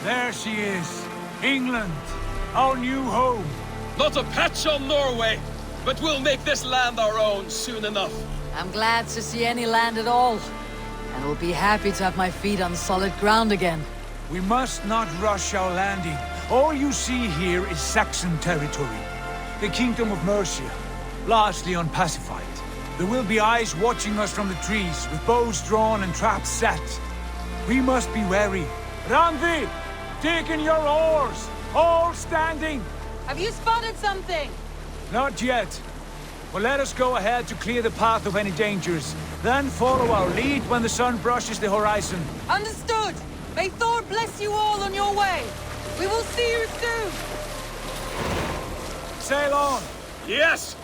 There she is. England, our new home. Not a patch on Norway, but we'll make this land our own soon enough. I'm glad to see any land at all. And will be happy to have my feet on solid ground again. We must not rush our landing. All you see here is Saxon territory. The Kingdom of Mercia, largely unpacified. There will be eyes watching us from the trees, with bows drawn and traps set. We must be wary. Randi! Dig in your oars! All standing! Have you spotted something? Not yet. But let us go ahead to clear the path of any dangers. Then follow our lead when the sun brushes the horizon. Understood! May Thor bless you all on your way! We will see you soon! Sail on! Yes!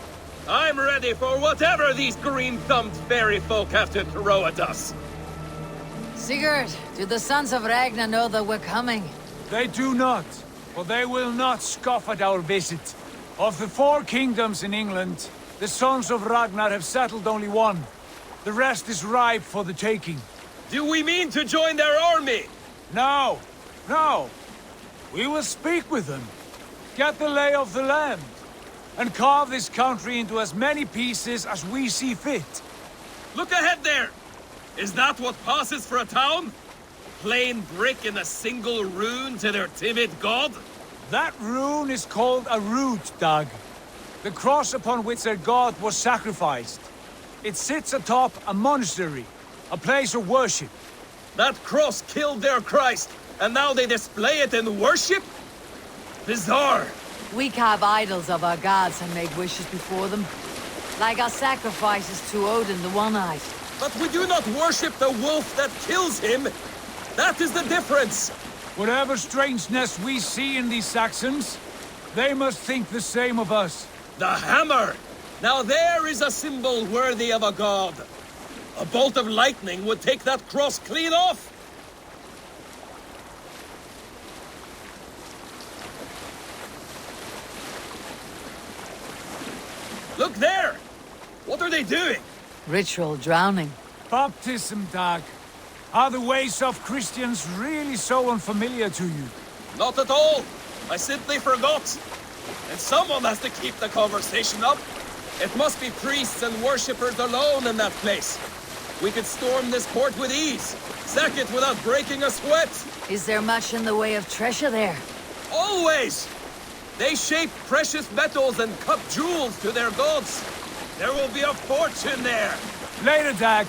I'm ready for whatever these green-thumbed fairy folk have to throw at us. Sigurd, do the sons of Ragnar know that we're coming? They do not, but they will not scoff at our visit. Of the 4 kingdoms in England, the sons of Ragnar have settled only one. The rest is ripe for the taking. Do we mean to join their army? No, no. We will speak with them, get the lay of the land, and carve this country into as many pieces as we see fit. Look ahead there! Is that what passes for a town? Plain brick in a single rune to their timid god? That rune is called a root, Dag. The cross upon which their god was sacrificed. It sits atop a monastery, a place of worship. That cross killed their Christ, and now they display it in worship? Bizarre! We carve idols of our gods and make wishes before them. Like our sacrifices to Odin the One-Eyed. But we do not worship the wolf that kills him! That is the difference! Whatever strangeness we see in these Saxons, they must think the same of us. The hammer! Now there is a symbol worthy of a god. A bolt of lightning would take that cross clean off! Look there! What are they doing? Ritual drowning. Baptism, Dag. Are the ways of Christians really so unfamiliar to you? Not at all. I simply forgot. And someone has to keep the conversation up. It must be priests and worshippers alone in that place. We could storm this port with ease. Sack it without breaking a sweat. Is there much in the way of treasure there? Always! They shape precious metals and cut jewels to their gods. There will be a fortune there. Later, Dag.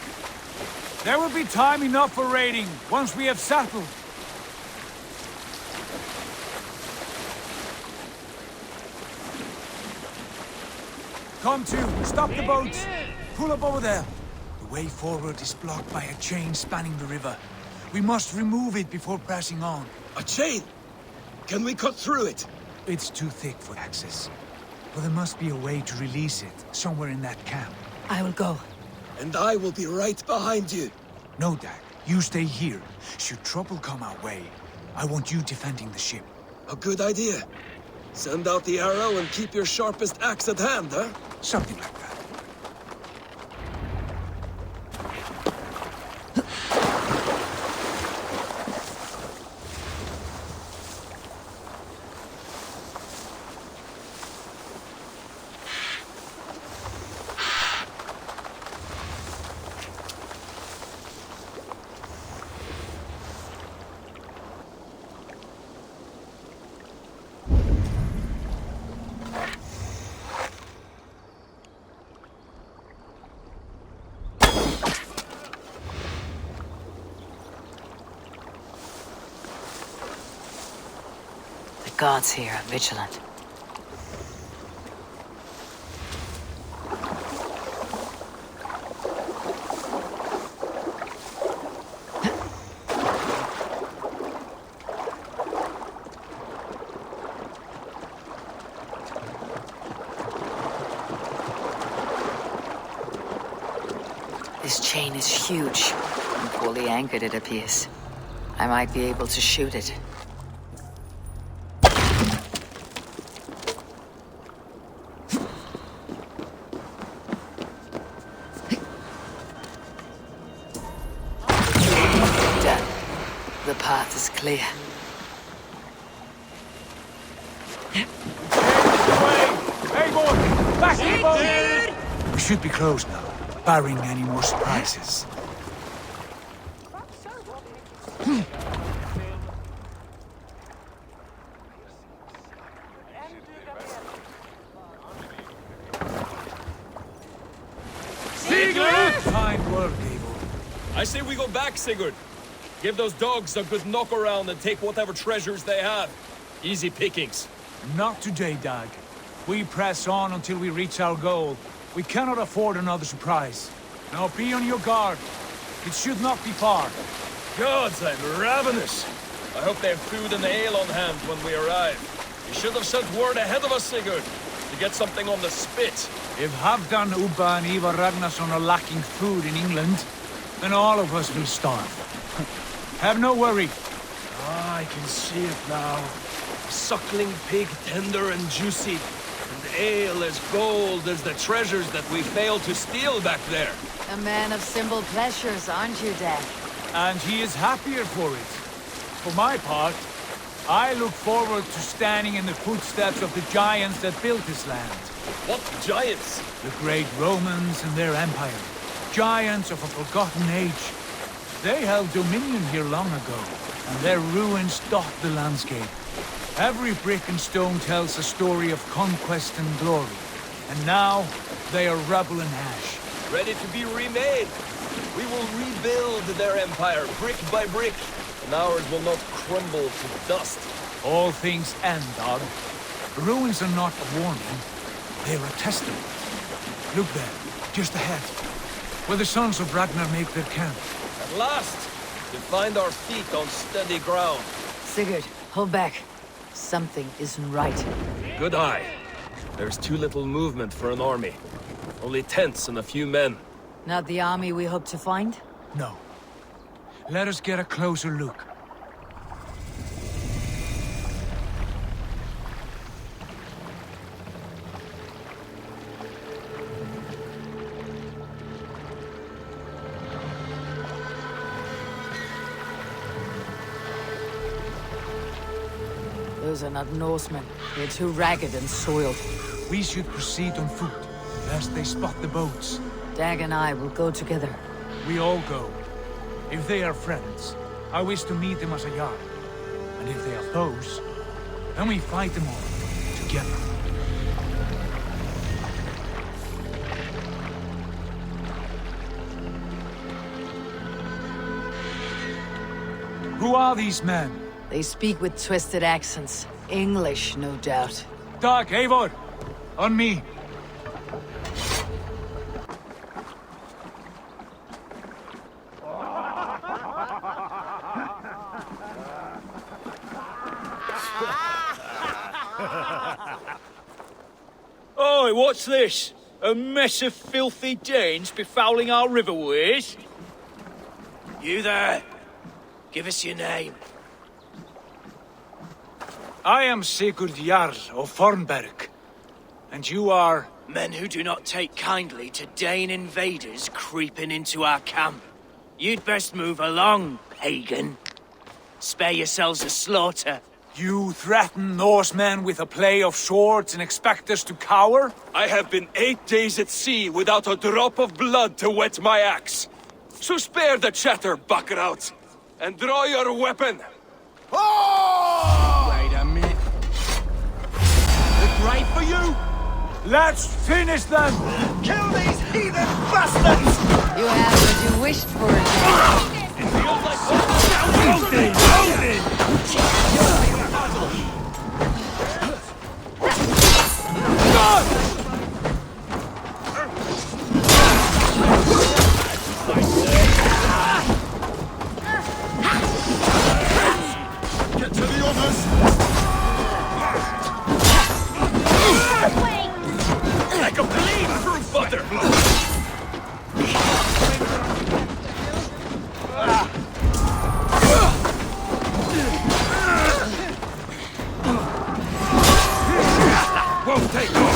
There will be time enough for raiding, once we have settled. Come to, stop the boats. Pull up over there. The way forward is blocked by a chain spanning the river. We must remove it before pressing on. A chain? Can we cut through it? It's too thick for access. But there must be a way to release it, somewhere in that camp. I will go. And I will be right behind you. No, Dag. You stay here. Should trouble come our way, I want you defending the ship. A good idea. Send out the arrow and keep your sharpest axe at hand, huh? Something like that. The gods here are vigilant. This chain is huge, and poorly anchored it appears. I might be able to shoot it. Done. The path is clear. Hey, boy! Back in the boat! We should be close now, barring any more surprises. Fine work, Abel. I say we go back, Sigurd. Give those dogs a good knock around and take whatever treasures they have. Easy pickings. Not today, Dag. We press on until we reach our goal. We cannot afford another surprise. Now be on your guard. It should not be far. Gods, I'm ravenous. I hope they have food and ale on hand when we arrive. You should have sent word ahead of us, Sigurd, to get something on the spit. If Halfdan, Ubba and Ivar Ragnarsson are lacking food in England, then all of us will starve. Have no worry. Ah, I can see it now. Suckling pig, tender and juicy. And ale as gold as the treasures that we failed to steal back there. A man of simple pleasures, aren't you, Dad? And he is happier for it. For my part, I look forward to standing in the footsteps of the giants that built this land. What giants? The great Romans and their empire. Giants of a forgotten age. They held dominion here long ago, and their ruins dot the landscape. Every brick and stone tells a story of conquest and glory. And now, they are rubble and ash. Ready to be remade. We will rebuild their empire brick by brick, and ours will not crumble to dust. All things end, Dog. The ruins are not a warning. They are a testament. Look there, just ahead, where the sons of Ragnar make their camp. At last, to find our feet on steady ground. Sigurd, hold back. Something isn't right. Good eye. There's too little movement for an army. Only tents and a few men. Not the army we hope to find? No. Let us get a closer look. Those are not Norsemen. They're too ragged and soiled. We should proceed on foot, lest they spot the boats. Dag and I will go together. We all go. If they are friends, I wish to meet them as a yard. And if they are foes, then we fight them all, together. Who are these men? They speak with twisted accents. English, no doubt. Dag, Eivor! On me! Oi, what's this? A mess of filthy Danes befouling our riverways? You there! Give us your name. I am Sigurd Jarl of Fornberg. And you are... Men who do not take kindly to Dane invaders creeping into our camp. You'd best move along, pagan. Spare yourselves a slaughter. You threaten Norsemen with a play of swords and expect us to cower? I have been 8 days at sea without a drop of blood to wet my axe. So spare the chatter, buckraut, and draw your weapon. Oh! Wait a minute. Look right for you! Let's finish them! Kill these heathen bastards! You have what you wished for, Dad. It feels like Get to the others! like a bleed through butter. Won't take long.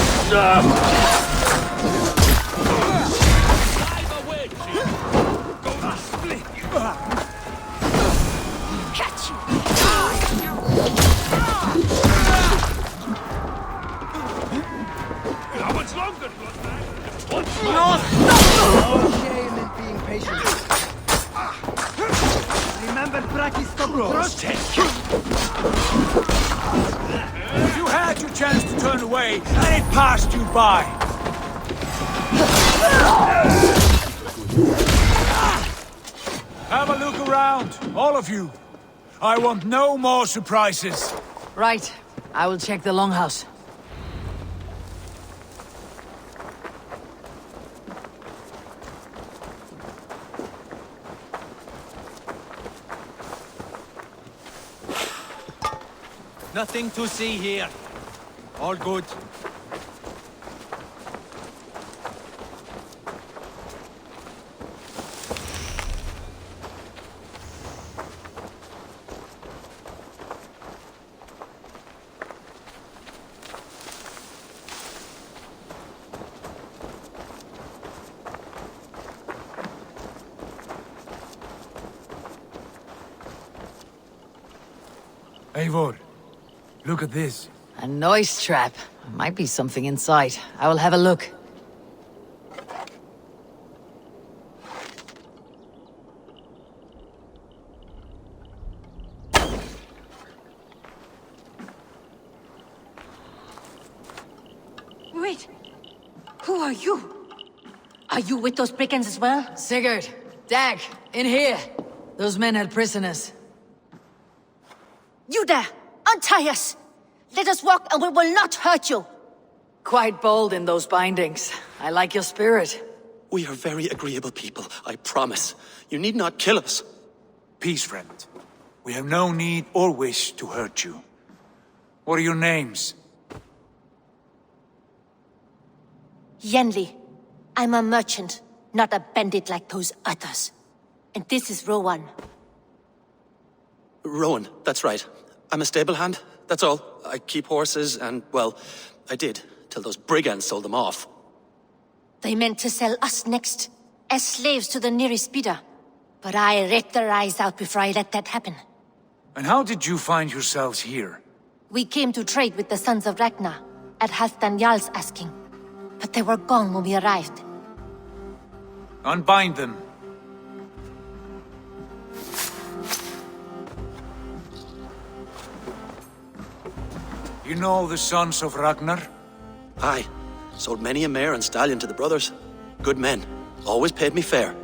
chance to turn away, and it passed you by. Have a look around, all of you. I want no more surprises. Right. I will check the longhouse. Nothing to see here. All good. Eivor, look at this. A noise trap. Might be something inside. I will have a look. Wait. Who are you? Are you with those brigands as well? Sigurd! Dag! In here! Those men had prisoners. You there! Untie us! Let us walk and we will not hurt you! Quite bold in those bindings. I like your spirit. We are very agreeable people, I promise. You need not kill us. Peace, friend. We have no need or wish to hurt you. What are your names? Yenli. I'm a merchant, not a bandit like those others. And this is Rowan. Rowan, that's right. I'm a stable hand, that's all. I keep horses and, well, I did, till those brigands sold them off. They meant to sell us next, as slaves to the nearest bidder. But I ripped their eyes out before I let that happen. And how did you find yourselves here? We came to trade with the Sons of Ragnar, at Halfdan Jarl's asking. But they were gone when we arrived. Unbind them. You know the Sons of Ragnar? Aye, sold many a mare and stallion to the brothers. Good men, always paid me fair.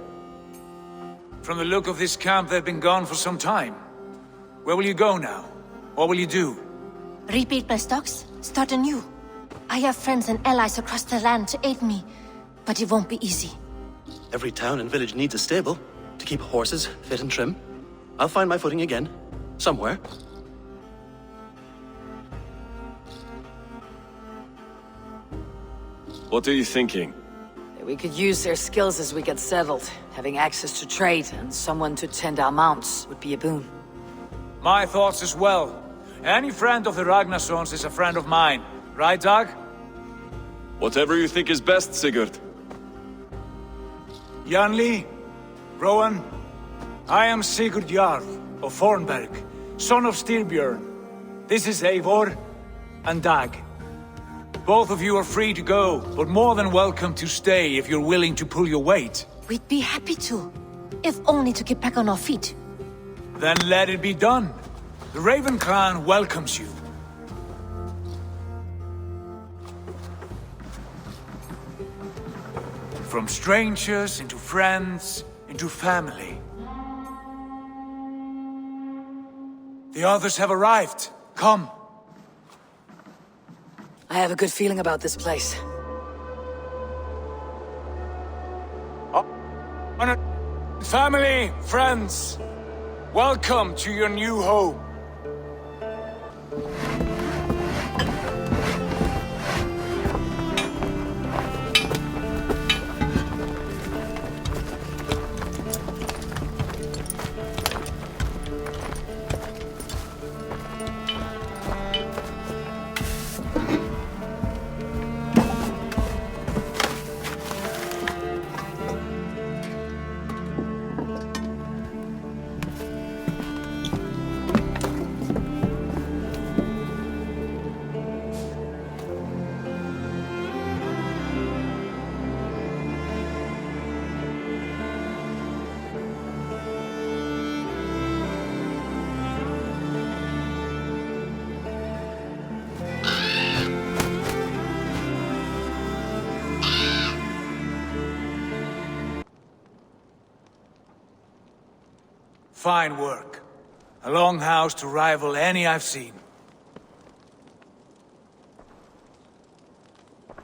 From the look of this camp, they've been gone for some time. Where will you go now? What will you do? Rebuild my stocks, start anew. I have friends and allies across the land to aid me, but it won't be easy. Every town and village needs a stable to keep horses fit and trim. I'll find my footing again, somewhere. What are you thinking? We could use their skills as we get settled. Having access to trade and someone to tend our mounts would be a boon. My thoughts as well. Any friend of the Ragnarsons is a friend of mine. Right, Dag? Whatever you think is best, Sigurd. Janli, Rowan, I am Sigurd Jarl of Fornberg, son of Styrbjörn. This is Eivor and Dag. Both of you are free to go, but more than welcome to stay if you're willing to pull your weight. We'd be happy to, if only to get back on our feet. Then let it be done. The Raven clan welcomes you. From strangers into friends, into family. The others have arrived. Come. I have a good feeling about this place. Family, friends, welcome to your new home. Fine work. A longhouse to rival any I've seen.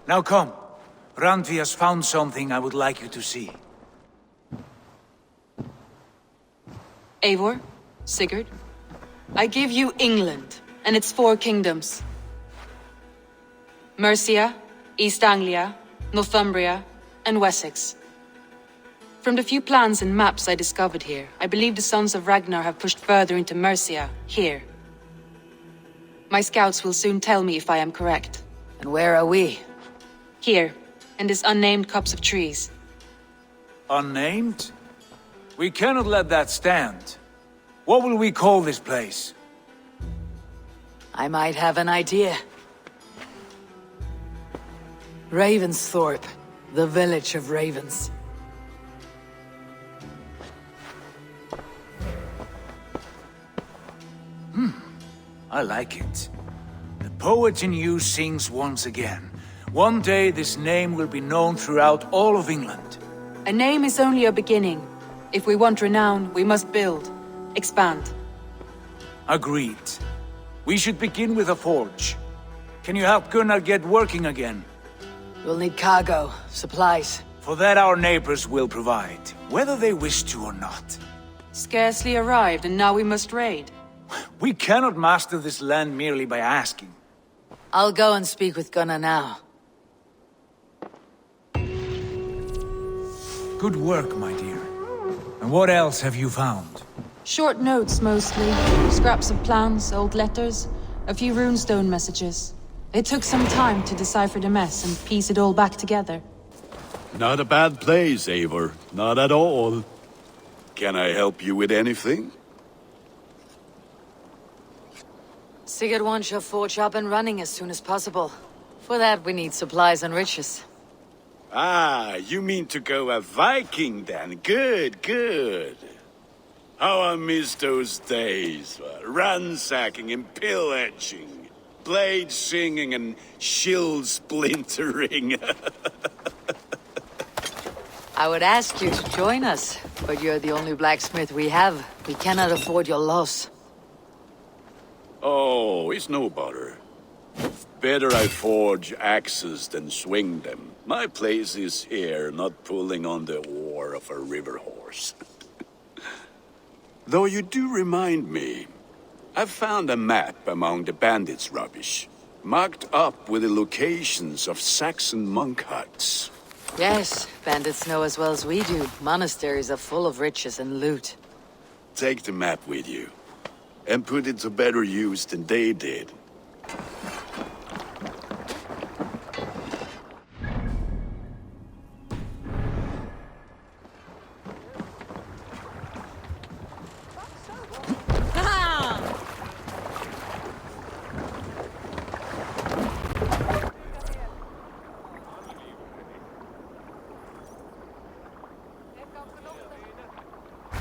Now come. Randvi has found something I would like you to see. Eivor, Sigurd, I give you England and its 4 kingdoms. Mercia, East Anglia, Northumbria, and Wessex. From the few plans and maps I discovered here, I believe the Sons of Ragnar have pushed further into Mercia, here. My scouts will soon tell me if I am correct. And where are we? Here, in this unnamed copse of trees. Unnamed? We cannot let that stand. What will we call this place? I might have an idea. Ravensthorpe, the village of ravens. I like it. The poet in you sings once again. One day this name will be known throughout all of England. A name is only a beginning. If we want renown, we must build, expand. Agreed. We should begin with a forge. Can you help Gunnar get working again? We'll need cargo, supplies. For that our neighbors will provide, whether they wish to or not. Scarcely arrived, and now we must raid. We cannot master this land merely by asking. I'll go and speak with Gunnar now. Good work, my dear. And what else have you found? Short notes, mostly. Scraps of plans, old letters, a few runestone messages. It took some time to decipher the mess and piece it all back together. Not a bad place, Eivor. Not at all. Can I help you with anything? Sigurd wants your forge up and running as soon as possible. For that, we need supplies and riches. Ah, you mean to go a Viking then? Good, good. How I miss those days. Ransacking and pillaging. Blade singing and shield splintering. I would ask you to join us, but you're the only blacksmith we have. We cannot afford your loss. Oh, it's no bother. Better I forge axes than swing them. My place is here, not pulling on the oar of a river horse. Though you do remind me, I've found a map among the bandits' rubbish, marked up with the locations of Saxon monk huts. Yes, bandits know as well as we do. Monasteries are full of riches and loot. Take the map with you, and put it to better use than they did.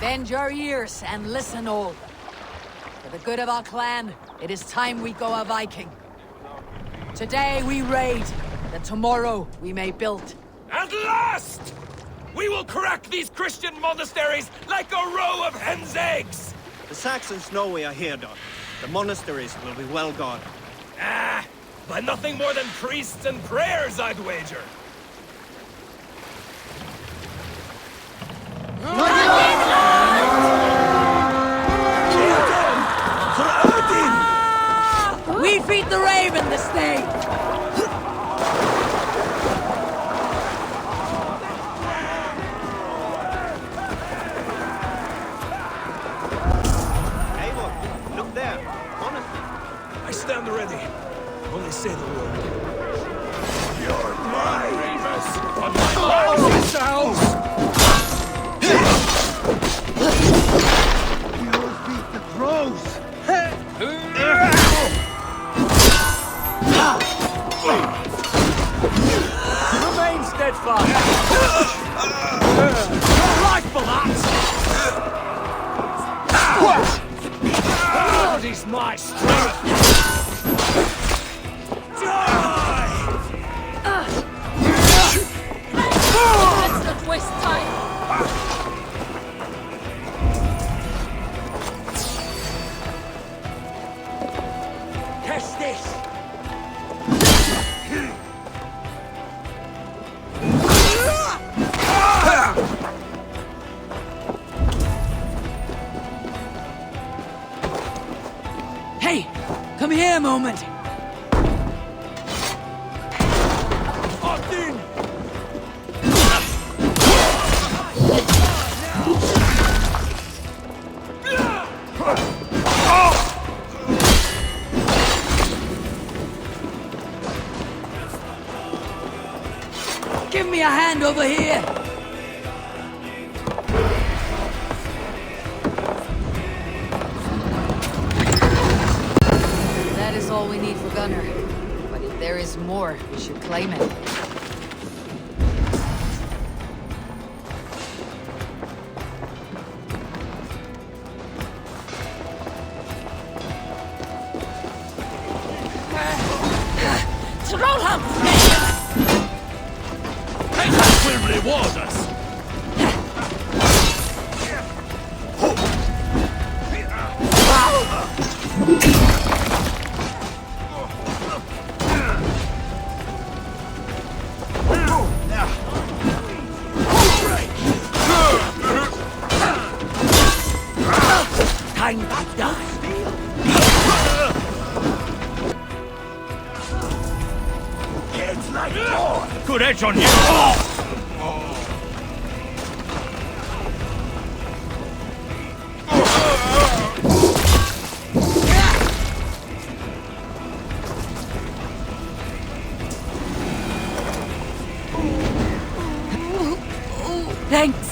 Bend your ears and listen all. For the good of our clan, it is time we go a Viking. Today we raid, that tomorrow we may build. At last! We will crack these Christian monasteries like a row of hen's eggs! The Saxons know we are here, Doc. The monasteries will be well guarded. Ah, by nothing more than priests and prayers, I'd wager. We feed the raven this day! Eivor, look there. Monastery. I stand ready. Only say the word. You're mine, Remus! On my mark, yourselves! You'll beat the crows! Remain steadfast! Your life for that! Blood is my strength! Die! Let's not waste time. a moment. Give me a hand over here. That is all we need for Gunner. But if there is more, we should claim it. Will reward us. Time to die. It's like more. Good edge on you. Thanks.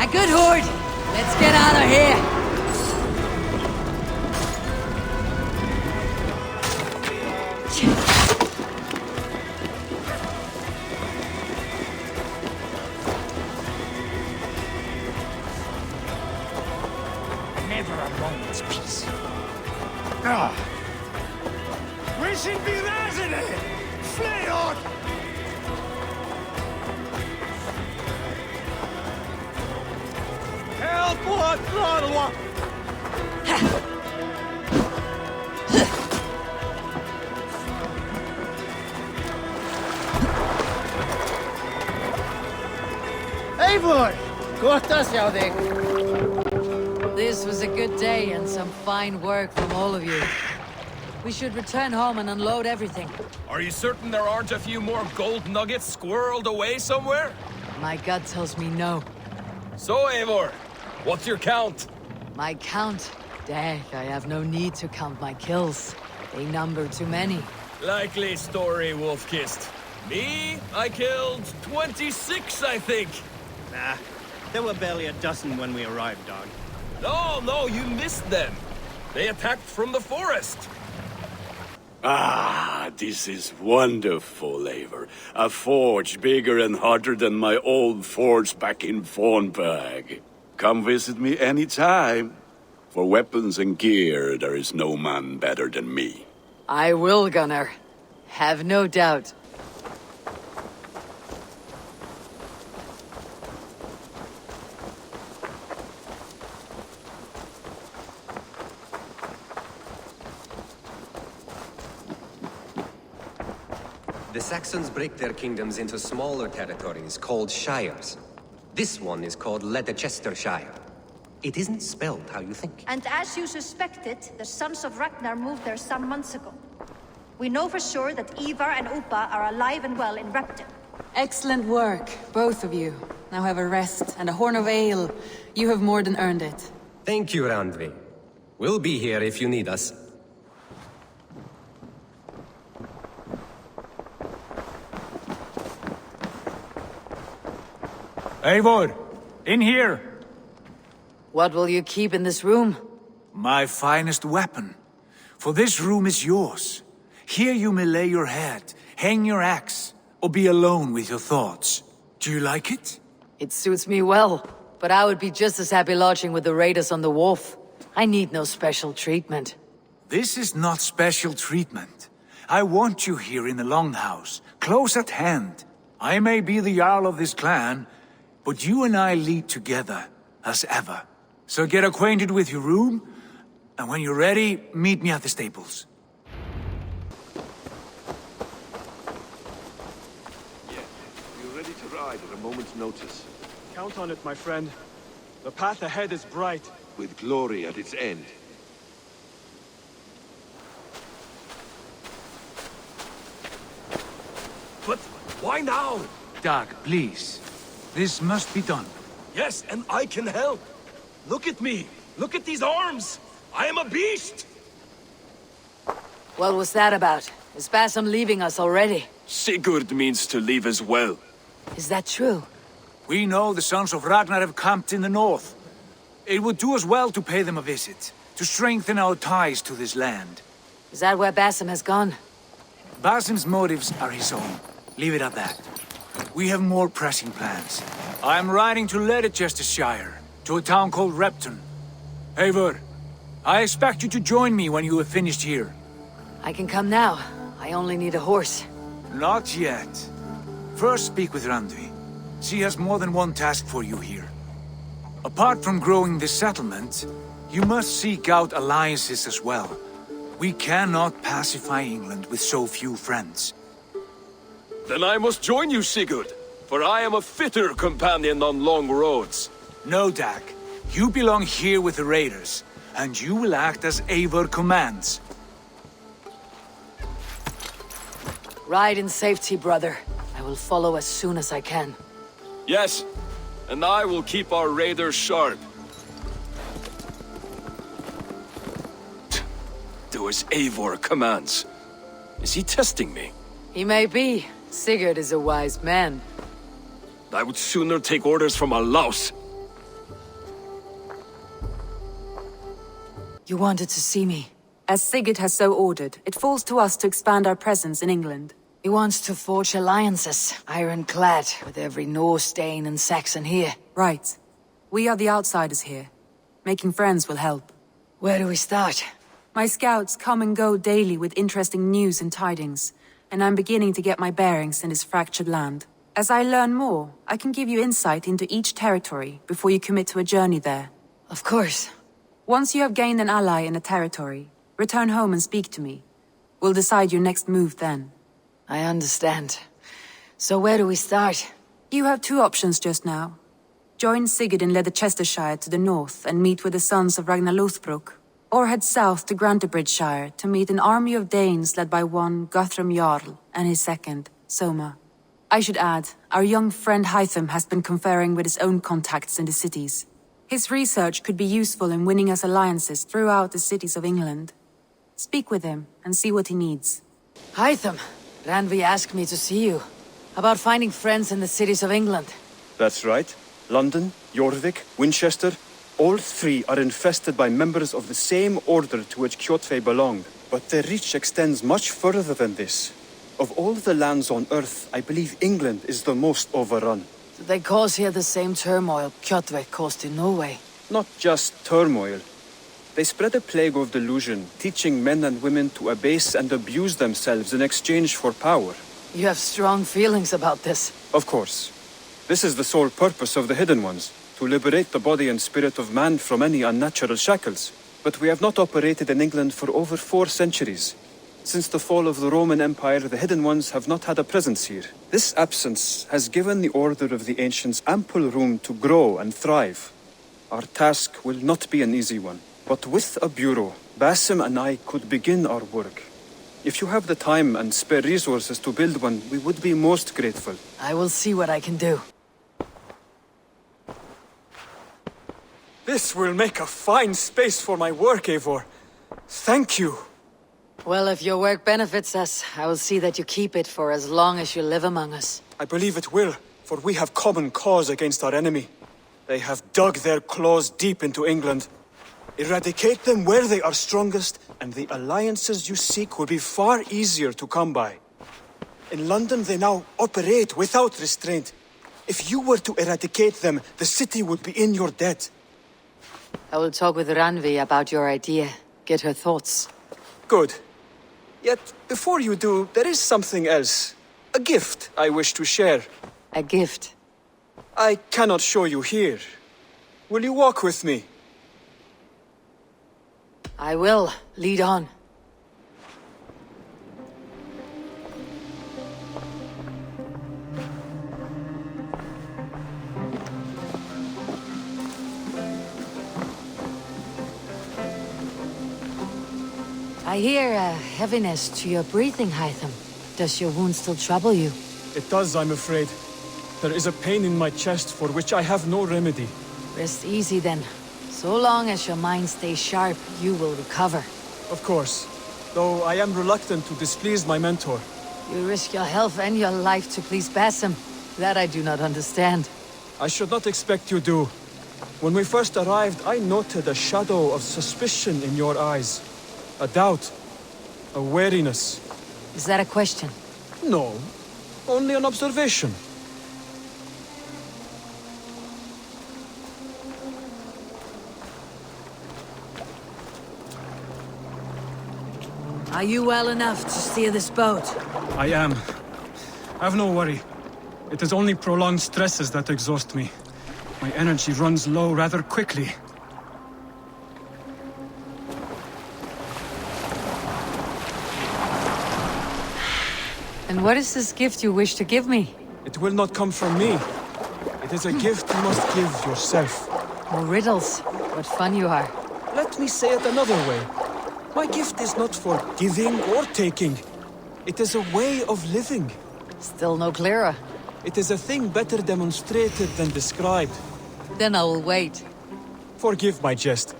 Good horde. Let's get out of here. Never a moment's peace. We should be resident. Flee on. Help! What? Throttle! Eivor! Kortas, jag dig. This was a good day and some fine work from all of you. We should return home and unload everything. Are you certain there aren't a few more gold nuggets squirreled away somewhere? My gut tells me no. So, Eivor, what's your count? My count? Dag, I have no need to count my kills. They number too many. Likely story, Wolfkist. Me? I killed 26, I think. Nah, there were barely a dozen when we arrived, dog. No, you missed them. They attacked from the forest. Ah, this is wonderful, Eivor. A forge bigger and hotter than my old forge back in Fornberg. Come visit me anytime. For weapons and gear, there is no man better than me. I will, Gunnar. Have no doubt. The Saxons break their kingdoms into smaller territories called shires. This one is called Leicestershire. It isn't spelled how you think. And as you suspected, the Sons of Ragnar moved there some months ago. We know for sure that Ivar and Upa are alive and well in Repton. Excellent work, both of you. Now have a rest and a horn of ale. You have more than earned it. Thank you, Randvi. We'll be here if you need us. Eivor, in here! What will you keep in this room? My finest weapon. For this room is yours. Here you may lay your head, hang your axe, or be alone with your thoughts. Do you like it? It suits me well, but I would be just as happy lodging with the raiders on the wharf. I need no special treatment. This is not special treatment. I want you here in the Longhouse, close at hand. I may be the Jarl of this clan, but you and I lead together, as ever. So get acquainted with your room, and when you're ready, meet me at the stables. Yes, we're ready to ride at a moment's notice. Count on it, my friend. The path ahead is bright. With glory at its end. But why now? Dag, please. This must be done. Yes, and I can help. Look at me. Look at these arms. I am a beast. What was that about? Is Basim leaving us already? Sigurd means to leave as well. Is that true? We know the Sons of Ragnar have camped in the north. It would do us well to pay them a visit, to strengthen our ties to this land. Is that where Basim has gone? Basim's motives are his own. Leave it at that. We have more pressing plans. I'm riding to Leicestershire, to a town called Repton. Eivor, I expect you to join me when you have finished here. I can come now. I only need a horse. Not yet. First speak with Randvi. She has more than one task for you here. Apart from growing this settlement, you must seek out alliances as well. We cannot pacify England with so few friends. Then I must join you, Sigurd, for I am a fitter companion on long roads. No, Dag. You belong here with the raiders, and you will act as Eivor commands. Ride in safety, brother. I will follow as soon as I can. Yes, and I will keep our raiders sharp. Do as Eivor commands. Is he testing me? He may be. Sigurd is a wise man. I would sooner take orders from a louse. You wanted to see me. As Sigurd has so ordered, it falls to us to expand our presence in England. He wants to forge alliances, ironclad, with every Norse, Dane and Saxon here. Right. We are the outsiders here. Making friends will help. Where do we start? My scouts come and go daily with interesting news and tidings, and I'm beginning to get my bearings in this fractured land. As I learn more, I can give you insight into each territory before you commit to a journey there. Of course. Once you have gained an ally in a territory, return home and speak to me. We'll decide your next move then. I understand. So where do we start? You have two options just now. Join Sigurd in Leicestershire to the north and meet with the Sons of Ragnar Lothbrok, or head south to Grantebridgeshire to meet an army of Danes led by one Guthrum Jarl and his second, Soma. I should add, our young friend Hytham has been conferring with his own contacts in the cities. His research could be useful in winning us alliances throughout the cities of England. Speak with him and see what he needs. Hytham, Randvi asked me to see you. About finding friends in the cities of England. That's right. London, Jorvik, Winchester, all three are infested by members of the same order to which Kjotve belonged. But their reach extends much further than this. Of all the lands on Earth, I believe England is the most overrun. Do they cause here the same turmoil Kjotve caused in Norway? Not just turmoil. They spread a plague of delusion, teaching men and women to abase and abuse themselves in exchange for power. You have strong feelings about this. Of course. This is the sole purpose of the Hidden Ones, to liberate the body and spirit of man from any unnatural shackles. But we have not operated in England for over 4 centuries. Since the fall of the Roman Empire, the Hidden Ones have not had a presence here. This absence has given the Order of the Ancients ample room to grow and thrive. Our task will not be an easy one, but with a bureau, Basim and I could begin our work. If you have the time and spare resources to build one, we would be most grateful. I will see what I can do. This will make a fine space for my work, Eivor. Thank you. Well, if your work benefits us, I will see that you keep it for as long as you live among us. I believe it will, for we have common cause against our enemy. They have dug their claws deep into England. Eradicate them where they are strongest, and the alliances you seek will be far easier to come by. In London, they now operate without restraint. If you were to eradicate them, the city would be in your debt. I will talk with Ranvi about your idea. Get her thoughts. Good. Yet, before you do, there is something else. A gift I wish to share. A gift? I cannot show you here. Will you walk with me? I will. Lead on. I hear a heaviness to your breathing, Hytham. Does your wound still trouble you? It does, I'm afraid. There is a pain in my chest for which I have no remedy. Rest easy then. So long as your mind stays sharp, you will recover. Of course. Though I am reluctant to displease my mentor. You risk your health and your life to please Basim. That I do not understand. I should not expect you do. When we first arrived, I noted a shadow of suspicion in your eyes. A doubt. A wariness. Is that a question? No. Only an observation. Are you well enough to steer this boat? I am. Have no worry. It is only prolonged stresses that exhaust me. My energy runs low rather quickly. And what is this gift you wish to give me? It will not come from me. It is a gift you must give yourself. More riddles. What fun you are. Let me say it another way. My gift is not for giving or taking. It is a way of living. Still no clearer. It is a thing better demonstrated than described. Then I will wait. Forgive my jest.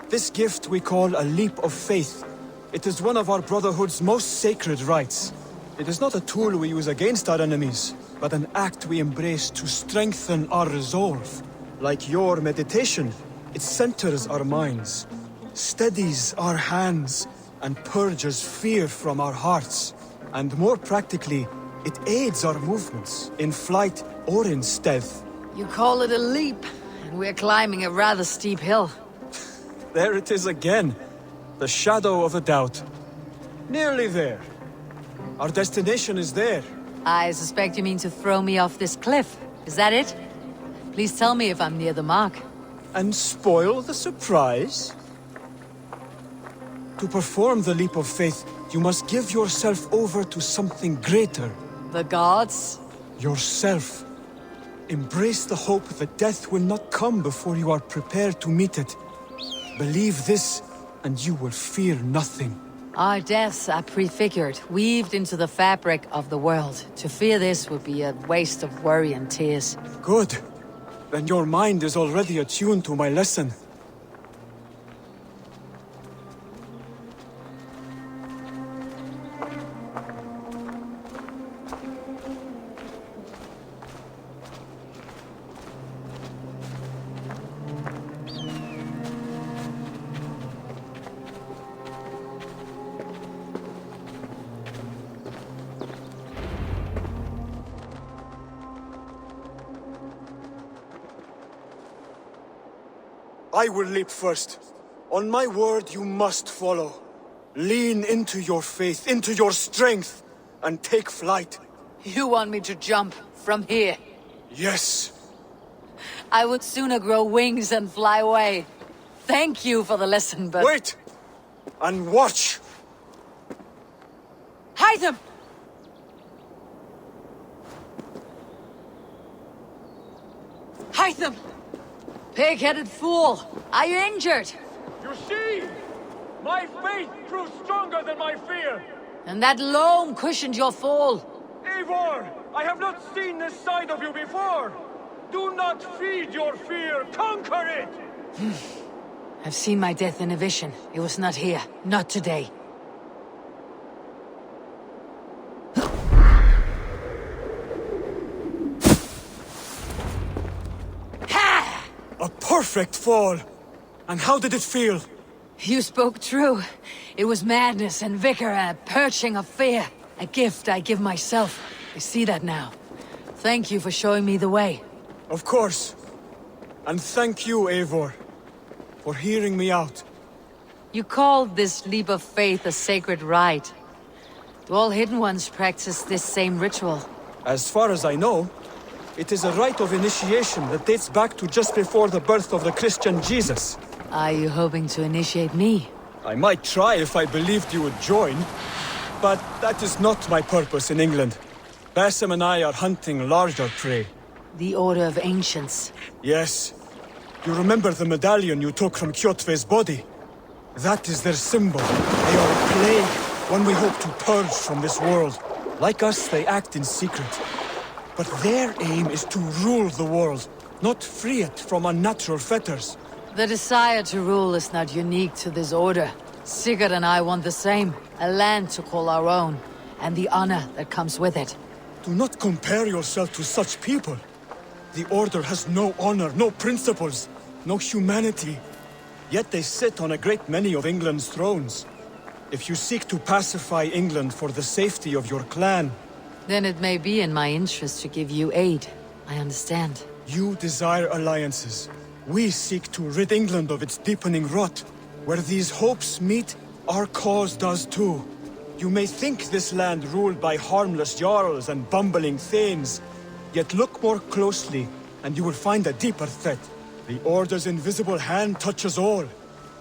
This gift we call a leap of faith. It is one of our Brotherhood's most sacred rites. It is not a tool we use against our enemies, but an act we embrace to strengthen our resolve. Like your meditation, it centers our minds, steadies our hands, and purges fear from our hearts. And more practically, it aids our movements, in flight or in stealth. You call it a leap, and we're climbing a rather steep hill. There it is again. The shadow of a doubt. Nearly there. Our destination is there. I suspect you mean to throw me off this cliff. Is that it? Please tell me if I'm near the mark. And spoil the surprise? To perform the leap of faith, you must give yourself over to something greater. The gods? Yourself. Embrace the hope that death will not come before you are prepared to meet it. Believe this, and you will fear nothing. Our deaths are prefigured, weaved into the fabric of the world. To fear this would be a waste of worry and tears. Good. Then your mind is already attuned to my lesson. I will leap first. On my word, you must follow. Lean into your faith, into your strength, and take flight. You want me to jump from here? Yes. I would sooner grow wings and fly away. Thank you for the lesson, but... Wait! And watch! Hytham! Hytham! Pig-headed fool! Are you injured? You see? My faith proved stronger than my fear! And that loam cushioned your fall. Eivor! I have not seen this side of you before! Do not feed your fear, conquer it! I've seen my death in a vision. It was not here. Not today. A perfect fall! And how did it feel? You spoke true. It was madness and vigor and a purging of fear. A gift I give myself. I see that now. Thank you for showing me the way. Of course. And thank you, Eivor, for hearing me out. You called this leap of faith a sacred rite. Do all Hidden Ones practice this same ritual? As far as I know, it is a rite of initiation that dates back to just before the birth of the Christian Jesus. Are you hoping to initiate me? I might try if I believed you would join, but that is not my purpose in England. Basim and I are hunting larger prey. The Order of Ancients. Yes. You remember the medallion you took from Kjotve's body? That is their symbol. They are a plague, one we hope to purge from this world. Like us, they act in secret. But their aim is to rule the world, not free it from unnatural fetters. The desire to rule is not unique to this order. Sigurd and I want the same. A land to call our own, and the honor that comes with it. Do not compare yourself to such people. The Order has no honor, no principles, no humanity. Yet they sit on a great many of England's thrones. If you seek to pacify England for the safety of your clan... Then it may be in my interest to give you aid. I understand. You desire alliances. We seek to rid England of its deepening rot. Where these hopes meet, our cause does too. You may think this land ruled by harmless jarls and bumbling thanes. Yet look more closely, and you will find a deeper threat. The Order's invisible hand touches all.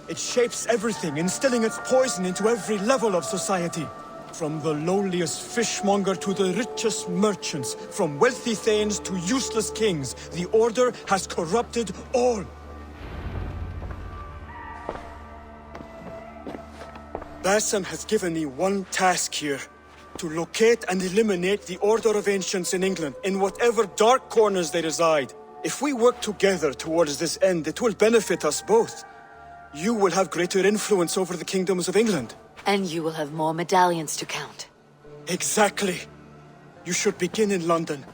It shapes everything, instilling its poison into every level of society. From the lowliest fishmonger to the richest merchants, from wealthy thanes to useless kings, the Order has corrupted all. Basim has given me one task here. To locate and eliminate the Order of Ancients in England, in whatever dark corners they reside. If we work together towards this end, it will benefit us both. You will have greater influence over the kingdoms of England. And you will have more medallions to count. Exactly. You should begin in London.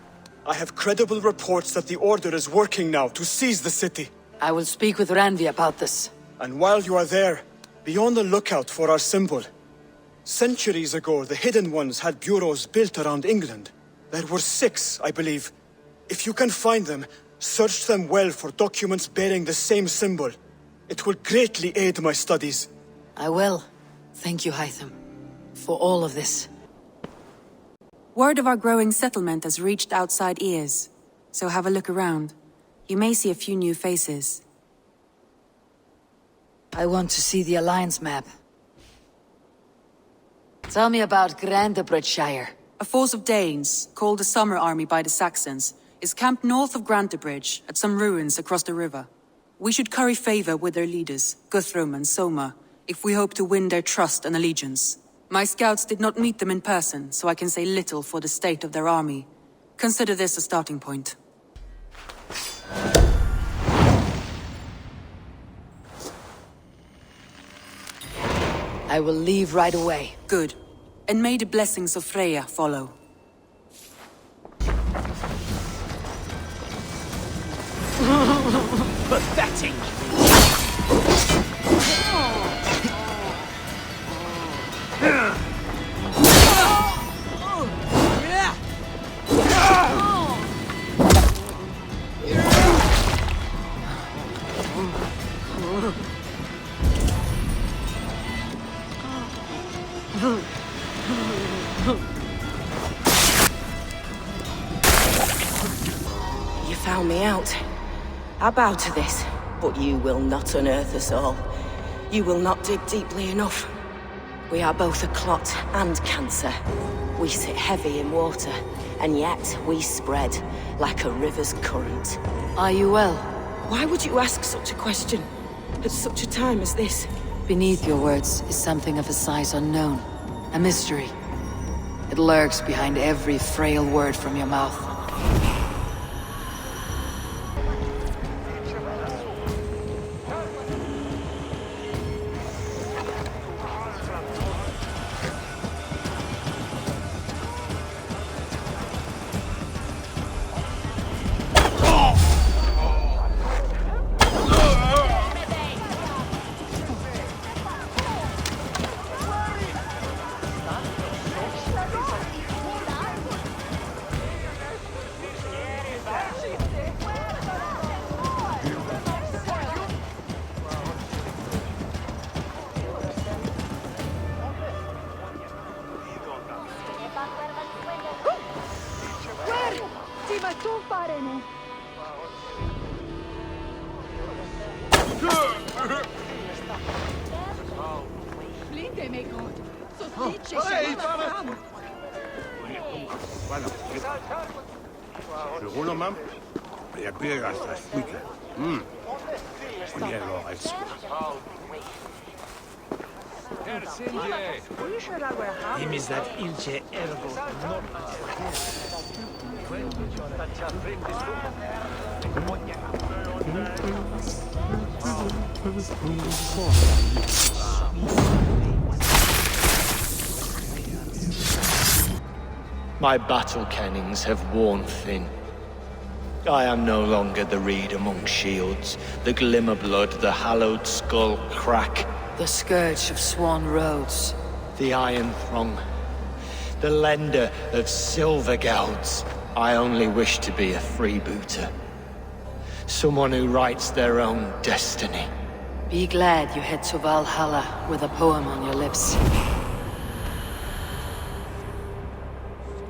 I have credible reports that the Order is working now to seize the city. I will speak with Randvi about this. And while you are there, be on the lookout for our symbol. Centuries ago, the Hidden Ones had bureaus built around England. There were 6, I believe. If you can find them, search them well for documents bearing the same symbol. It will greatly aid my studies. I will. Thank you, Hytham, for all of this. Word of our growing settlement has reached outside ears, so have a look around. You may see a few new faces. I want to see the Alliance map. Tell me about Grantebridgeshire. A force of Danes, called the Summer Army by the Saxons, is camped north of Grantebridge at some ruins across the river. We should curry favor with their leaders, Guthrum and Soma, if we hope to win their trust and allegiance. My scouts did not meet them in person, so I can say little for the state of their army. Consider this a starting point. I will leave right away. Good. And may the blessings of Freya follow. Pathetic! You found me out. I bow to this, but you will not unearth us all. You will not dig deeply enough. We are both a clot and cancer. We sit heavy in water, and yet we spread like a river's current. Are you well? Why would you ask such a question at such a time as this? Beneath your words is something of a size unknown. A mystery. It lurks behind every frail word from your mouth. My battle kennings have worn thin. I am no longer the reed among shields, the glimmer blood, the hallowed skull crack. The scourge of Swan Roads. The Iron Throng. The lender of silver gelds. I only wish to be a freebooter. Someone who writes their own destiny. Be glad you head to Valhalla with a poem on your lips.